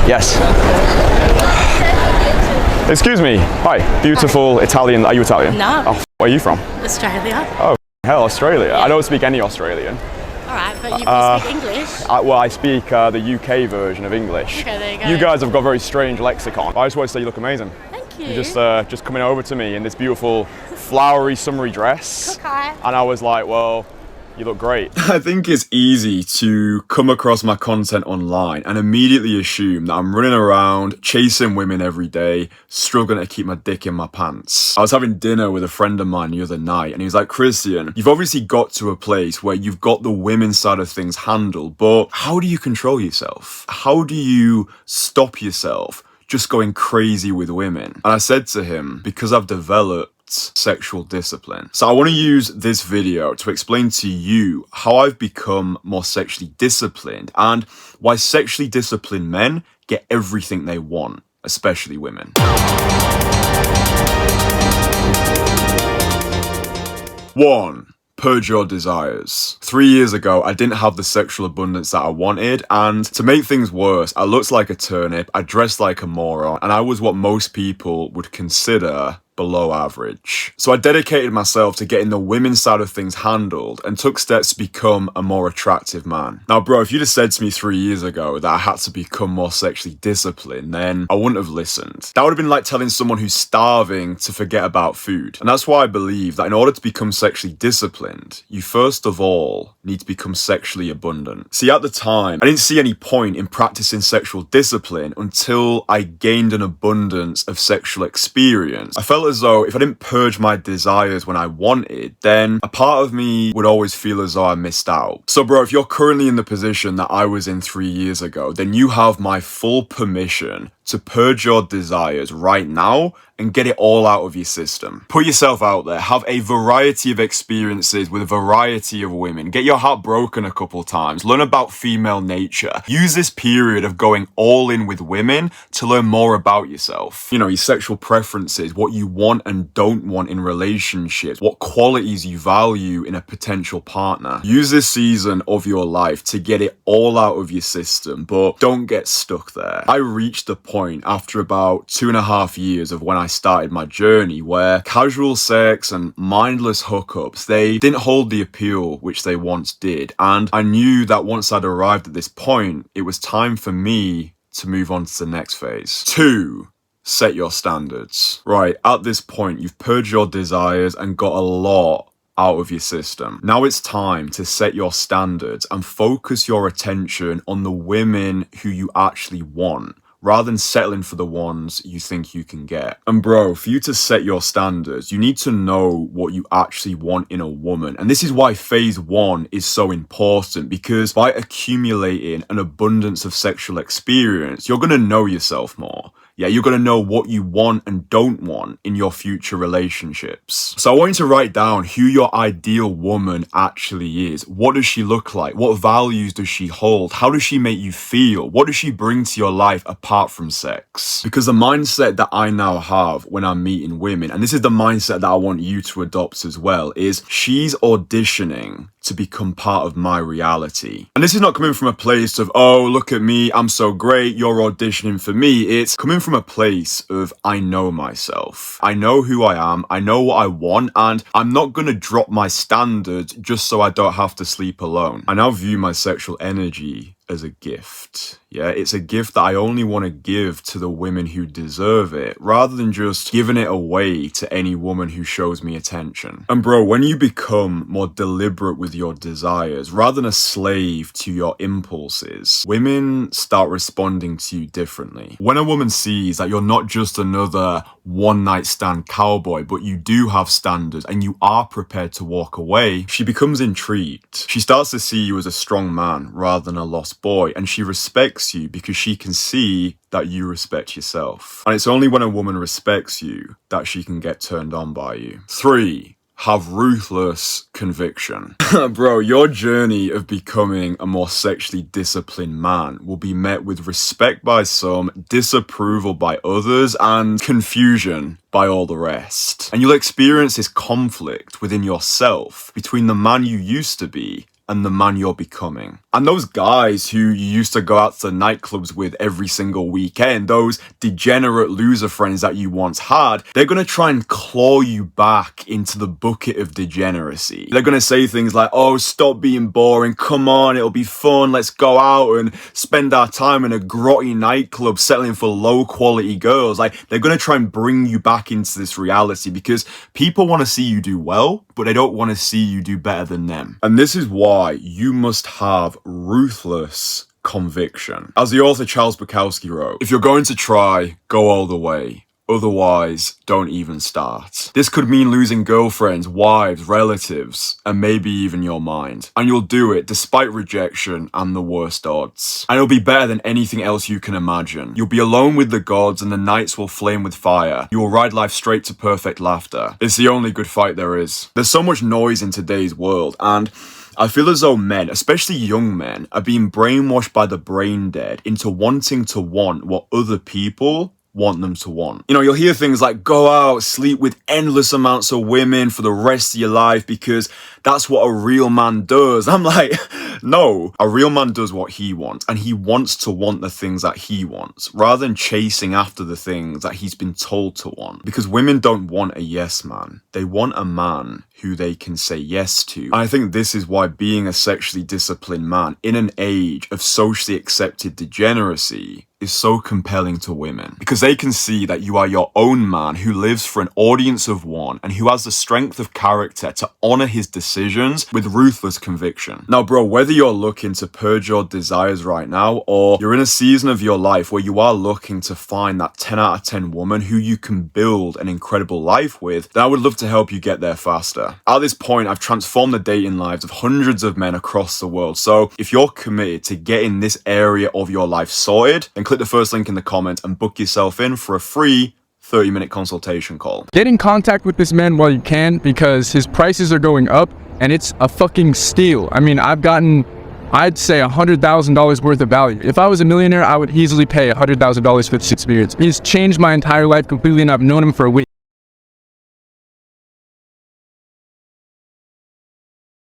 Yes. Excuse me. Hi. Beautiful Italian. Are you Italian? No. Oh, where are you from? Australia. Oh, hell, Australia. I don't speak any Australian. All right, but you speak English. Well, I speak the UK version of English. Okay, there you go. You guys have got very strange lexicon. I just want to say you look amazing. Thank you. You're just coming over to me in this beautiful, flowery, summery dress. Okay. And I was like, well, you look great. I think it's easy to come across my content online and immediately assume that I'm running around chasing women every day, struggling to keep my dick in my pants. I was having dinner with a friend of mine the other night and he was like, Kristian, you've obviously got to a place where you've got the women's side of things handled, but how do you control yourself? How do you stop yourself just going crazy with women? And I said to him, because I've developed sexual discipline. So I want to use this video to explain to you how I've become more sexually disciplined and why sexually disciplined men get everything they want, especially women. 1. Purge your desires. 3 years ago, I didn't have the sexual abundance that I wanted, and to make things worse, I looked like a turnip, I dressed like a moron, and I was what most people would consider below average. So I dedicated myself to getting the women's side of things handled and took steps to become a more attractive man. Now, bro, if you'd have said to me 3 years ago that I had to become more sexually disciplined, then I wouldn't have listened. That would have been like telling someone who's starving to forget about food. And that's why I believe that in order to become sexually disciplined, you first of all need to become sexually abundant. See, at the time, I didn't see any point in practicing sexual discipline until I gained an abundance of sexual experience. I felt as though if I didn't purge my desires when I wanted, then a part of me would always feel as though I missed out. So bro, if you're currently in the position that I was in 3 years ago, then you have my full permission to purge your desires right now and get it all out of your system. Put yourself out there, have a variety of experiences with a variety of women, get your heart broken a couple times, learn about female nature. Use this period of going all in with women to learn more about yourself. You know, your sexual preferences, what you want and don't want in relationships, what qualities you value in a potential partner. Use this season of your life to get it all out of your system, but don't get stuck there. I reached the point after about 2.5 years of when I started my journey where casual sex and mindless hookups, they didn't hold the appeal which they once did. And I knew that once I'd arrived at this point, it was time for me to move on to the next phase. 2. Set your standards. Right, at this point, you've purged your desires and got a lot out of your system. Now it's time to set your standards and focus your attention on the women who you actually want, rather than settling for the ones you think you can get. And bro, for you to set your standards, you need to know what you actually want in a woman. And this is why phase 1 is so important, because by accumulating an abundance of sexual experience, you're gonna know yourself more. Yeah, you're going to know what you want and don't want in your future relationships. So I want you to write down who your ideal woman actually is. What does she look like? What values does she hold? How does she make you feel? What does she bring to your life apart from sex? Because the mindset that I now have when I'm meeting women, and this is the mindset that I want you to adopt as well, is she's auditioning to become part of my reality. And this is not coming from a place of, oh, look at me, I'm so great, you're auditioning for me. It's coming from a place of, I know myself. I know who I am, I know what I want, and I'm not gonna drop my standards just so I don't have to sleep alone. I now view my sexual energy as a gift. Yeah, it's a gift that I only want to give to the women who deserve it, rather than just giving it away to any woman who shows me attention. And bro, when you become more deliberate with your desires, rather than a slave to your impulses, women start responding to you differently. When a woman sees that you're not just another one-night stand cowboy, but you do have standards and you are prepared to walk away, she becomes intrigued. She starts to see you as a strong man rather than a lost boy, and she respects you because she can see that you respect yourself. And it's only when a woman respects you that she can get turned on by you. 3. Have ruthless conviction. Bro, your journey of becoming a more sexually disciplined man will be met with respect by some, disapproval by others, and confusion by all the rest. And you'll experience this conflict within yourself between the man you used to be and the man you're becoming. And those guys who you used to go out to nightclubs with every single weekend, those degenerate loser friends that you once had, they're gonna try and claw you back into the bucket of degeneracy. They're gonna say things like, oh, stop being boring, come on, it'll be fun, let's go out and spend our time in a grotty nightclub settling for low quality girls. Like, they're gonna try and bring you back into this reality because people want to see you do well, but they don't want to see you do better than them. And this is why you must have ruthless conviction. As the author Charles Bukowski wrote, if you're going to try, go all the way. Otherwise, don't even start. This could mean losing girlfriends, wives, relatives, and maybe even your mind. And you'll do it despite rejection and the worst odds. And it'll be better than anything else you can imagine. You'll be alone with the gods and the nights will flame with fire. You will ride life straight to perfect laughter. It's the only good fight there is. There's so much noise in today's world, and I feel as though men, especially young men, are being brainwashed by the brain dead into wanting to want what other people want them to want. You know, you'll hear things like, go out, sleep with endless amounts of women for the rest of your life because that's what a real man does. I'm like, no, a real man does what he wants, and he wants to want the things that he wants rather than chasing after the things that he's been told to want. Because women don't want a yes man. They want a man who they can say yes to. And I think this is why being a sexually disciplined man in an age of socially accepted degeneracy is so compelling to women, because they can see that you are your own man who lives for an audience of one and who has the strength of character to honor his decisions with ruthless conviction. Now, bro, whether you're looking to purge your desires right now, or you're in a season of your life where you are looking to find that 10 out of 10 woman who you can build an incredible life with, then I would love to help you get there faster. At this point, I've transformed the dating lives of hundreds of men across the world. So if you're committed to getting this area of your life sorted, then click the first link in the comment and book yourself in for a free 30-minute consultation call. Get in contact with this man while you can, because his prices are going up and it's a fucking steal. I mean, I've gotten, I'd say $100,000 worth of value. If I was a millionaire, I would easily pay $100,000 for this experience. He's changed my entire life completely, and I've known him for a week.